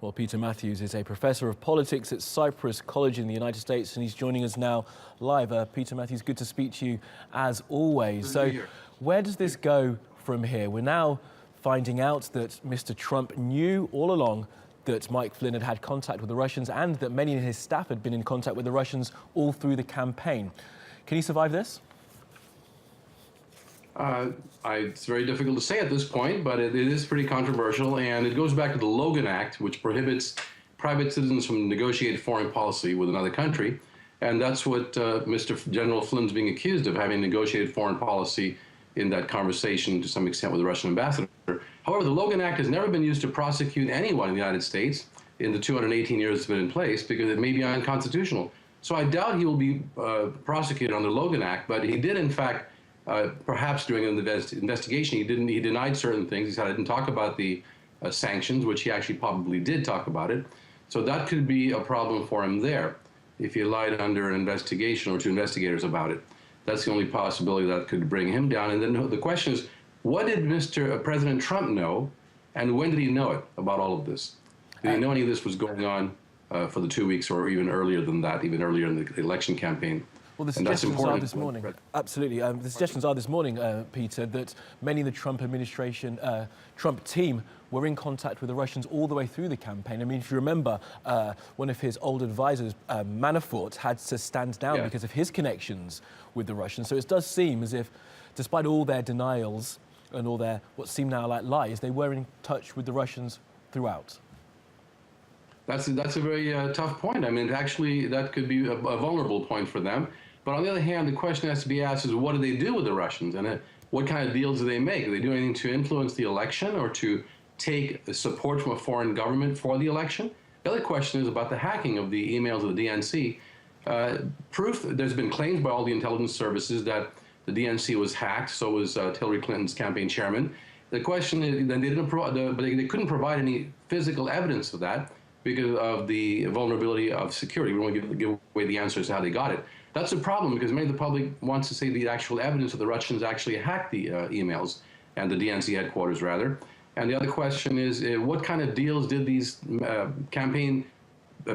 Well, Peter Mathews is a professor of politics at Cyprus College in the United States, and he's joining us now live. Peter Mathews, good to speak to you as always. So where does this go from here? We're now finding out that Mr. Trump knew all along that Mike Flynn had had contact with the Russians and that many in his staff had been in contact with the Russians all through the campaign. Can he survive this? It's very difficult to say at this point, but it is pretty controversial, and it goes back to the Logan Act, which prohibits private citizens from negotiating foreign policy with another country, and that's what Mr. General Flynn's being accused of, having negotiated foreign policy in that conversation to some extent with the Russian ambassador. However, the Logan Act has never been used to prosecute anyone in the United States in the 218 years it's been in place because it may be unconstitutional. So I doubt he will be prosecuted under the Logan Act, but he did in fact perhaps during an investigation, he denied certain things. He said, I didn't talk about the sanctions, which he actually probably did talk about it. So that could be a problem for him there if he lied under an investigation or to investigators about it. That's the only possibility that could bring him down. And then the question is, what did President Trump know, and when did he know it about all of this? Did he know any of this was going on for the 2 weeks or even earlier than that, even earlier in the election campaign? Well, the suggestions are this morning. Absolutely. The suggestions are this morning, Peter, that many in the Trump administration, Trump team, were in contact with the Russians all the way through the campaign. I mean, if you remember, one of his old advisors, Manafort, had to stand down because of his connections with the Russians. So it does seem as if, despite all their denials and all their what seem now like lies, they were in touch with the Russians throughout. That's a very tough point. I mean, actually, that could be a vulnerable point for them. But on the other hand, the question has to be asked is, what do they do with the Russians? And what kind of deals do they make? Do they do anything to influence the election or to take support from a foreign government for the election? The other question is about the hacking of the emails of the DNC. There's been claims by all the intelligence services that the DNC was hacked, so was Hillary Clinton's campaign chairman. The question is, then they couldn't provide any physical evidence of that because of the vulnerability of security. We don't want to give away the answers to how they got it. That's a problem because many of the public wants to say the actual evidence that the Russians actually hacked the emails, and the DNC headquarters rather. And the other question is, what kind of deals did these campaign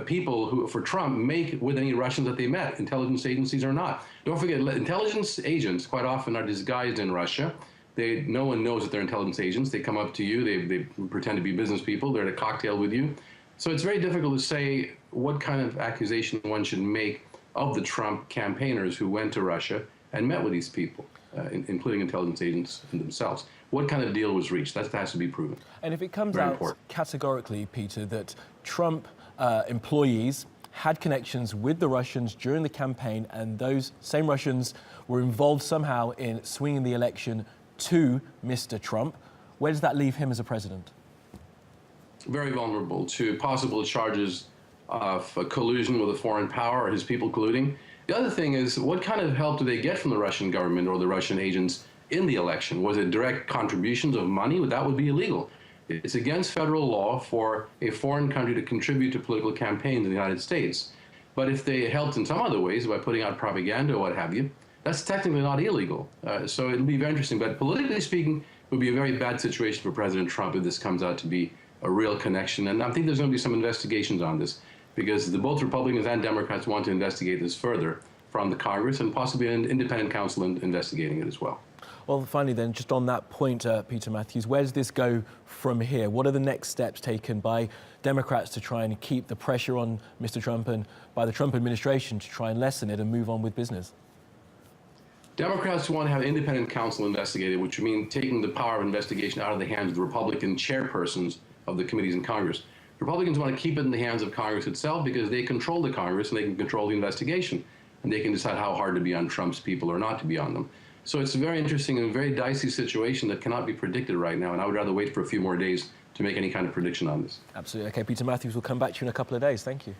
people for Trump make with any Russians that they met, intelligence agencies or not? Don't forget, intelligence agents quite often are disguised in Russia. No one knows that they're intelligence agents. They come up to you, they pretend to be business people, they're at a cocktail with you. So it's very difficult to say what kind of accusation one should make of the Trump campaigners who went to Russia and met with these people, including intelligence agents themselves. What kind of deal was reached? That has to be proven. And if it comes out categorically, Peter, that Trump employees had connections with the Russians during the campaign and those same Russians were involved somehow in swinging the election to Mr. Trump, where does that leave him as a president? Very vulnerable to possible charges of collusion with a foreign power or his people colluding. The other thing is, what kind of help do they get from the Russian government or the Russian agents in the election? Was it direct contributions of money? That would be illegal. It's against federal law for a foreign country to contribute to political campaigns in the United States. But if they helped in some other ways, by putting out propaganda or what have you, that's technically not illegal. So it'll be very interesting. But politically speaking, it would be a very bad situation for President Trump if this comes out to be a real connection. And I think there's going to be some investigations on this, because both Republicans and Democrats want to investigate this further from the Congress and possibly an independent counsel investigating it as well. Well, finally then, just on that point, Peter Mathews, where does this go from here? What are the next steps taken by Democrats to try and keep the pressure on Mr. Trump and by the Trump administration to try and lessen it and move on with business? Democrats want to have independent counsel investigate it, which would mean taking the power of investigation out of the hands of the Republican chairpersons of the committees in Congress. Republicans want to keep it in the hands of Congress itself because they control the Congress and they can control the investigation, and they can decide how hard to be on Trump's people or not to be on them. So it's a very interesting and very dicey situation that cannot be predicted right now, and I would rather wait for a few more days to make any kind of prediction on this. Absolutely. Okay, Peter Mathews, we'll come back to you in a couple of days. Thank you.